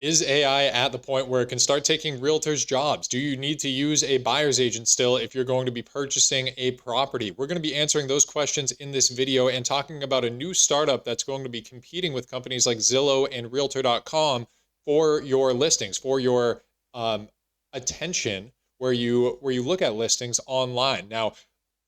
Is AI at the point where it can start taking realtors' jobs? Do you need to use a buyer's agent still if you're going to be purchasing a property? We're going to be answering those questions in this video and talking about a new startup that's going to be competing with companies like Zillow and Realtor.com for your listings, for your um, attention, where you look at listings online. Now,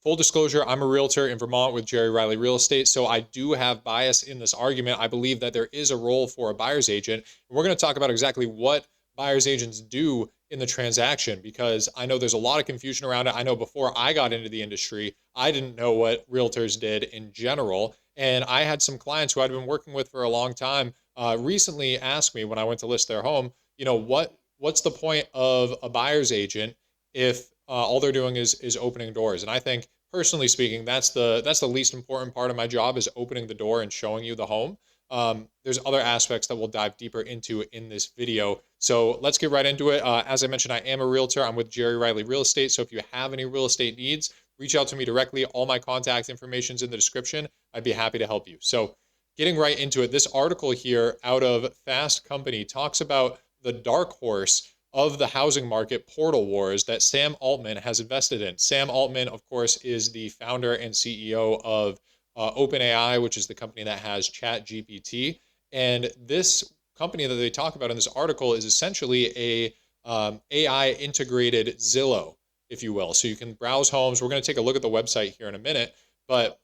full disclosure, I'm a realtor in Vermont with Jerry Riley Real Estate, so I do have bias in this argument. I believe that there is a role for a buyer's agent. And we're going to talk about exactly what buyer's agents do in the transaction because I know there's a lot of confusion around it. I know before I got into the industry, I didn't know what realtors did in general. And I had some clients who I'd been working with for a long time recently ask me when I went to list their home, what's the point of a buyer's agent if all they're doing is opening doors? And I think, personally speaking, that's the least important part of my job is opening the door and showing you the home. There's other aspects that we'll dive deeper into in this video. So let's get right into it. As I mentioned, I am a realtor. I'm with Jerry Riley Real Estate. So if you have any real estate needs, reach out to me directly. All my contact information is in the description. I'd be happy to help you. So getting right into it, this article here out of Fast Company talks about the dark horse of the housing market, portal wars, that Sam Altman has invested in. Sam Altman, of course, is the founder and CEO of OpenAI, which is the company that has ChatGPT. And this company that they talk about in this article is essentially a AI integrated Zillow, if you will. So you can browse homes. We're going to take a look at the website here in a minute, but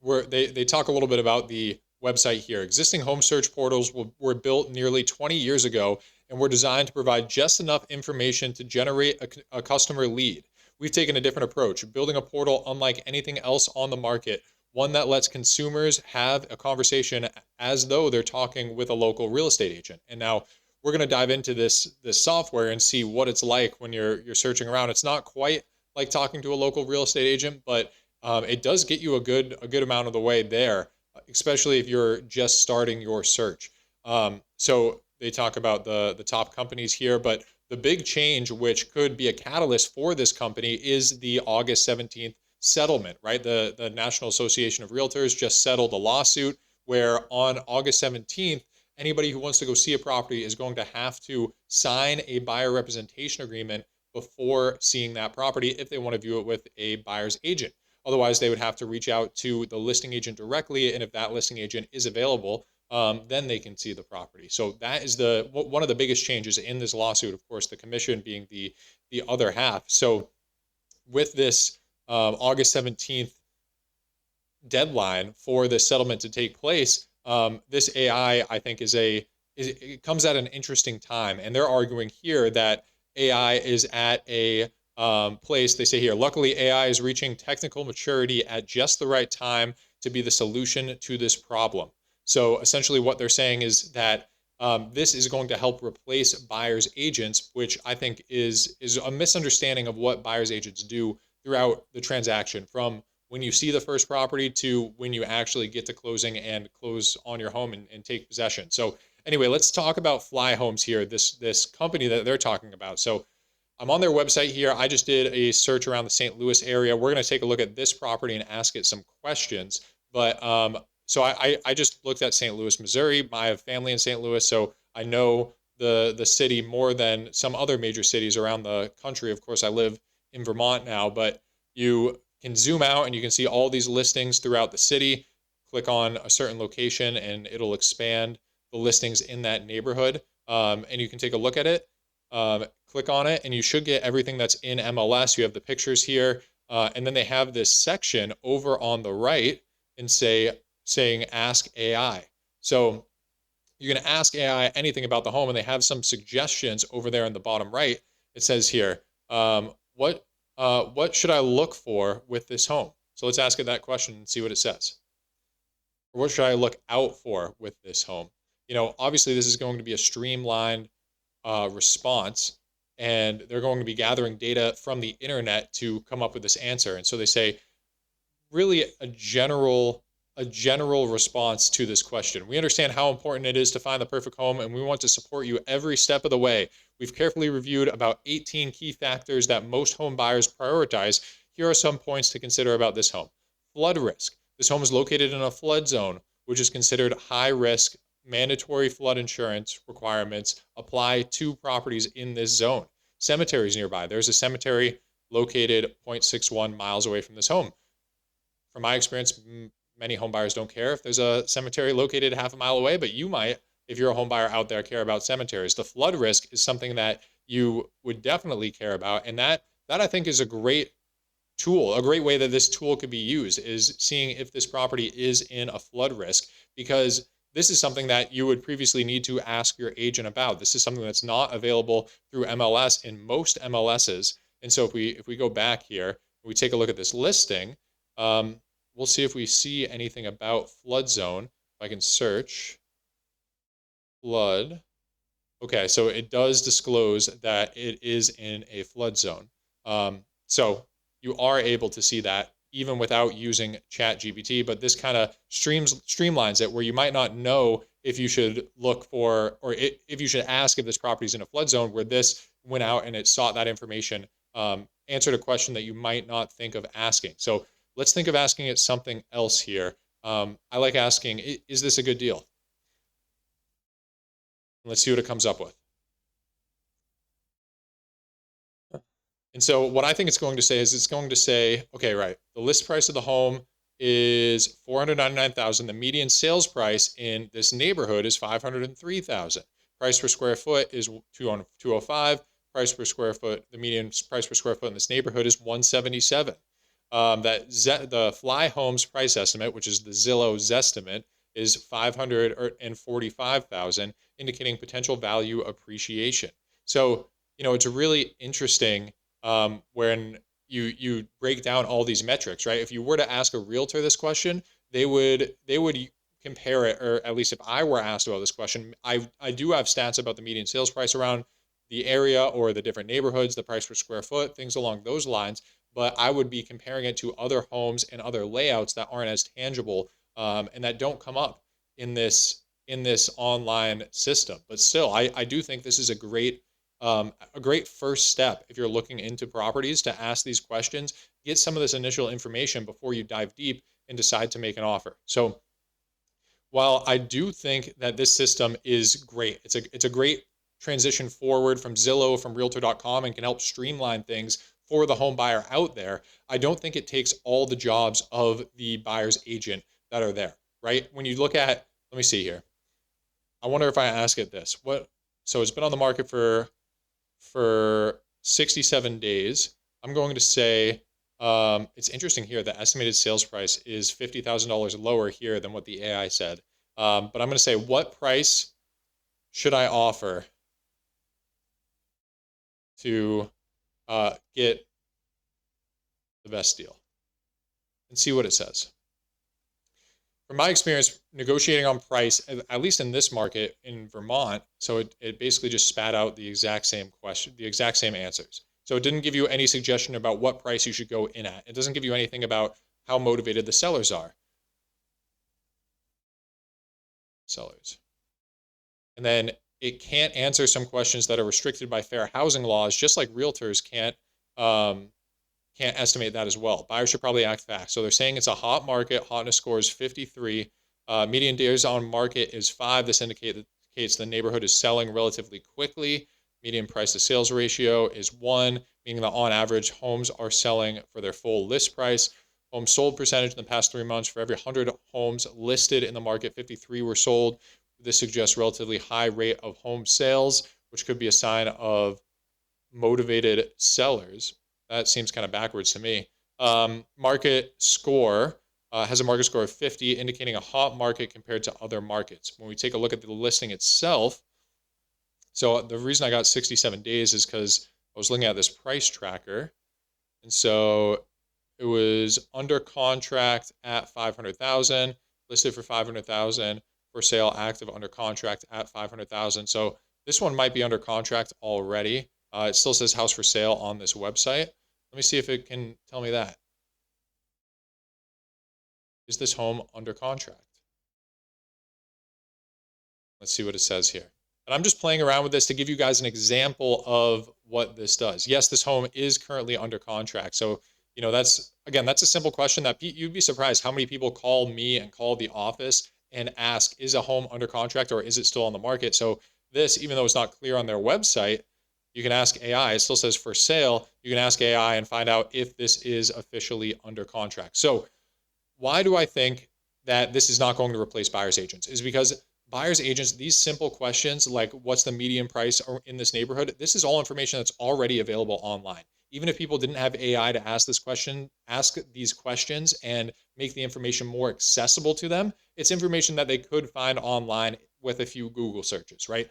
they talk a little bit about the website here. Existing home search portals were built nearly 20 years ago and were designed to provide just enough information to generate a customer lead. We've taken a different approach, building a portal unlike anything else on the market, one that lets consumers have a conversation as though they're talking with a local real estate agent. And now we're going to dive into this software and see what it's like when you're searching around. It's not quite like talking to a local real estate agent, but it does get you a good amount of the way there, especially if you're just starting your search. So they talk about the top companies here, but the big change, which could be a catalyst for this company, is the August 17th settlement, right? The National Association of Realtors just settled a lawsuit where on August 17th, anybody who wants to go see a property is going to have to sign a buyer representation agreement before seeing that property if they want to view it with a buyer's agent. Otherwise, they would have to reach out to the listing agent directly, and if that listing agent is available, then they can see the property. So that is one of the biggest changes in this lawsuit. Of course, the commission being the other half. So with this August 17th deadline for this settlement to take place, this AI, I think, it comes at an interesting time, and they're arguing here that AI is at a place. They say here, luckily, AI is reaching technical maturity at just the right time to be the solution to this problem. So essentially what they're saying is that this is going to help replace buyer's agents, which I think is a misunderstanding of what buyer's agents do throughout the transaction, from when you see the first property to when you actually get to closing and close on your home and take possession. So anyway, let's talk about Flyhomes here, this company that they're talking about. So I'm on their website here. I just did a search around the St. Louis area. We're going to take a look at this property and ask it some questions. But so I just looked at St. Louis, Missouri. I have family in St. Louis, so I know the city more than some other major cities around the country. Of course, I live in Vermont now, but you can zoom out and you can see all these listings throughout the city. Click on a certain location and it'll expand the listings in that neighborhood. And you can take a look at it. Click on it and you should get everything that's in MLS. You have the pictures here. And then they have this section over on the right and saying ask AI. So you can ask AI anything about the home, and they have some suggestions over there in the bottom right. It says here, what should I look for with this home? So let's ask it that question and see what it says. Or what should I look out for with this home? Obviously this is going to be a streamlined response, and they're going to be gathering data from the internet to come up with this answer. And so they say really a general response to this question. We understand how important it is to find the perfect home, and we want to support you every step of the way. We've carefully reviewed about 18 key factors that most home buyers prioritize. Here are some points to consider about this home. Flood risk. This home is located in a flood zone, which is considered high risk mandatory flood insurance requirements apply to properties in this zone. Cemeteries nearby. There's a cemetery located 0.61 miles away from this home. From my experience, many home buyers don't care if there's a cemetery located half a mile away, but you might, if you're a home buyer out there, care about cemeteries. The flood risk is something that you would definitely care about, and that I think is a great tool. A great way that this tool could be used is seeing if this property is in a flood risk, because this is something that you would previously need to ask your agent about. This is something that's not available through MLS in most MLSs. And so if we go back here, we take a look at this listing, we'll see if we see anything about flood zone. If I can search flood. Okay, so it does disclose that it is in a flood zone. So you are able to see that even without using ChatGPT, but this kind of streamlines it, where you might not know if you should look for, or if you should ask if this property is in a flood zone, where this went out and it sought that information, answered a question that you might not think of asking. So let's think of asking it something else here. I like asking, is this a good deal? Let's see what it comes up with. And so what I think it's going to say is, it's going to say, okay, right, the list price of the home is $499,000. The median sales price in this neighborhood is $503,000. Price per square foot is $205. Price per square foot, the median price per square foot in this neighborhood is $177. The Flyhome's price estimate, which is the Zillow Zestimate, is $545,000, indicating potential value appreciation. So, it's a really interesting when you break down all these metrics, right? If you were to ask a realtor this question, they would compare it, or at least if I were asked about this question, I do have stats about the median sales price around the area or the different neighborhoods, the price per square foot, things along those lines. But I would be comparing it to other homes and other layouts that aren't as tangible and that don't come up in this online system. But still, I do think this is a great first step if you're looking into properties, to ask these questions, get some of this initial information before you dive deep and decide to make an offer. So while I do think that this system is great, it's a great transition forward from Zillow, from Realtor.com, and can help streamline things for the home buyer out there, I don't think it takes all the jobs of the buyer's agent that are there, right? When you look at, let me see here. I wonder if I ask it this. So it's been on the market for 67 days. I'm going to say, it's interesting here, the estimated sales price is $50,000 lower here than what the AI said. But I'm going to say, what price should I offer to get the best deal? And see what it says. From my experience, negotiating on price, at least in this market in Vermont, so it basically just spat out the exact same question, the exact same answers. So it didn't give you any suggestion about what price you should go in at. It doesn't give you anything about how motivated the sellers are. And then it can't answer some questions that are restricted by fair housing laws, just like realtors can't estimate that as well. Buyers should probably act fast. So they're saying it's a hot market. Hotness score is 53. Median days on market is 5. This indicates the neighborhood is selling relatively quickly. Median price to sales ratio is 1, meaning that on average, homes are selling for their full list price. Homes sold percentage in the past 3 months, for every 100 homes listed in the market, 53 were sold. This suggests relatively high rate of home sales, which could be a sign of motivated sellers. That seems kind of backwards to me. Market score has a market score of 50, indicating a hot market compared to other markets. When we take a look at the listing itself, so the reason I got 67 days is because I was looking at this price tracker. And so it was under contract at 500,000, listed for 500,000, for sale, active, under contract at 500,000. So this one might be under contract already. It still says house for sale on this website. Let me see if it can tell me that. Is this home under contract? Let's see what it says here. And I'm just playing around with this to give you guys an example of what this does. Yes, this home is currently under contract. So, that's a simple question that you'd be surprised how many people call me and call the office and ask, is a home under contract or is it still on the market? So this, even though it's not clear on their website, you can ask AI. It still says for sale. You can ask AI and find out if this is officially under contract. So why do I think that this is not going to replace buyer's agents? Is because buyer's agents, these simple questions like what's the median price in this neighborhood, this is all information that's already available online. Even if people didn't have AI to ask ask these questions and make the information more accessible to them, it's information that they could find online with a few Google searches, right?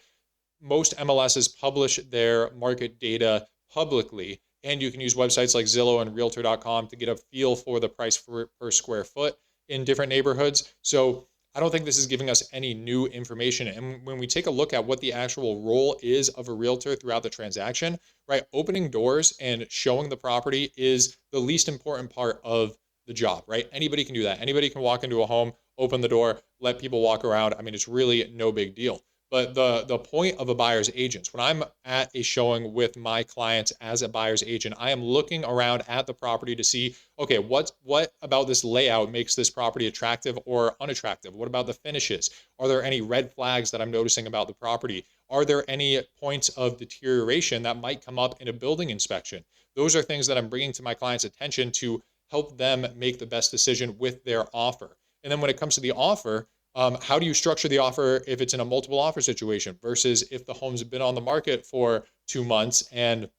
Most MLSs publish their market data publicly, and you can use websites like Zillow and Realtor.com to get a feel for the price per square foot in different neighborhoods. So I don't think this is giving us any new information. And when we take a look at what the actual role is of a realtor throughout the transaction, right, opening doors and showing the property is the least important part of the job, right? Anybody can do that. Anybody can walk into a home, open the door, let people walk around. I mean, it's really no big deal. But the point of a buyer's agent, when I'm at a showing with my clients as a buyer's agent, I am looking around at the property to see, okay, what about this layout makes this property attractive or unattractive? What about the finishes? Are there any red flags that I'm noticing about the property? Are there any points of deterioration that might come up in a building inspection? Those are things that I'm bringing to my client's attention to help them make the best decision with their offer. And then when it comes to the offer, how do you structure the offer if it's in a multiple offer situation versus if the home's been on the market for 2 months and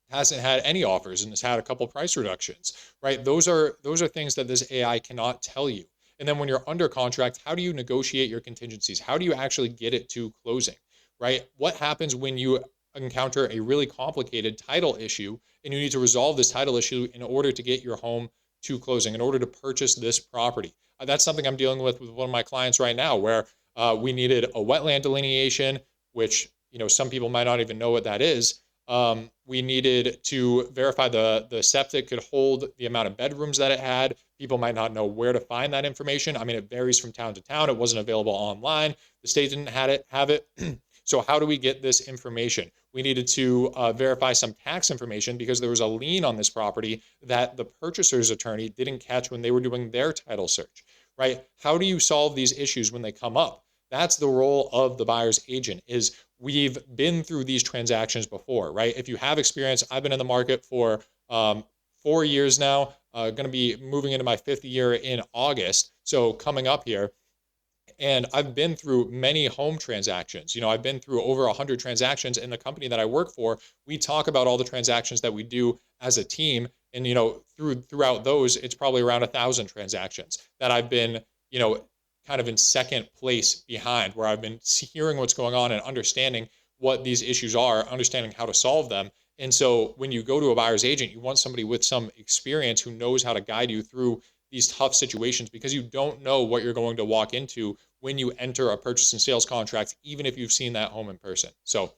hasn't had any offers and has had a couple price reductions, right? Those are things that this AI cannot tell you. And then when you're under contract, how do you negotiate your contingencies? How do you actually get it to closing, right? What happens when you encounter a really complicated title issue and you need to resolve this title issue in order to get your home to closing, in order to purchase this property? That's something I'm dealing with one of my clients right now, where we needed a wetland delineation, which, you know, some people might not even know what that is. We needed to verify the septic could hold the amount of bedrooms that it had. People might not know where to find that information. I mean, it varies from town to town. It wasn't available online. The state didn't have it. So how do we get this information? We needed to verify some tax information because there was a lien on this property that the purchaser's attorney didn't catch when they were doing their title search, right? How do you solve these issues when they come up? That's the role of the buyer's agent. Is we've been through these transactions before, right? If you have experience, I've been in the market for 4 years now, going to be moving into my 5th year in August. So coming up here. And I've been through many home transactions. You know, I've been through over 100 transactions in the company that I work for. We talk about all the transactions that we do as a team. And, you know, throughout those, it's probably around 1,000 transactions that I've been, you know, kind of in second place behind, where I've been hearing what's going on and understanding what these issues are, understanding how to solve them. And so when you go to a buyer's agent, you want somebody with some experience who knows how to guide you through these tough situations, because you don't know what you're going to walk into when you enter a purchase and sales contract, even if you've seen that home in person. So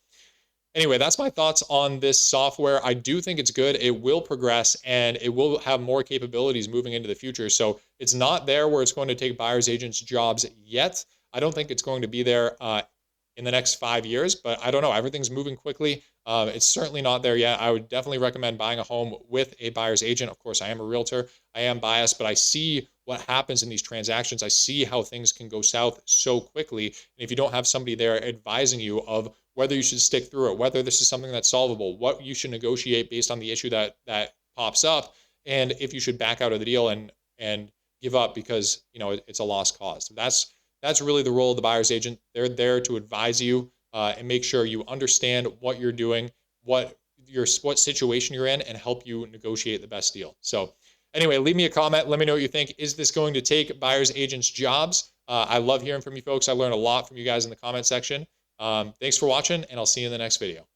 anyway, that's my thoughts on this software. I do think it's good. It will progress and it will have more capabilities moving into the future. So it's not there where it's going to take buyer's agents' jobs yet. I don't think it's going to be there in the next 5 years, but I don't know. Everything's moving quickly. It's certainly not there yet. I would definitely recommend buying a home with a buyer's agent. Of course, I am a realtor. I am biased, but I see what happens in these transactions. I see how things can go south so quickly. And if you don't have somebody there advising you of whether you should stick through it, whether this is something that's solvable, what you should negotiate based on the issue that pops up, and if you should back out of the deal and give up because, you know, it's a lost cause. That's really the role of the buyer's agent. They're there to advise you and make sure you understand what you're doing, what situation you're in, and help you negotiate the best deal. So anyway, leave me a comment. Let me know what you think. Is this going to take buyer's agents' jobs? I love hearing from you folks. I learned a lot from you guys in the comment section. Thanks for watching, and I'll see you in the next video.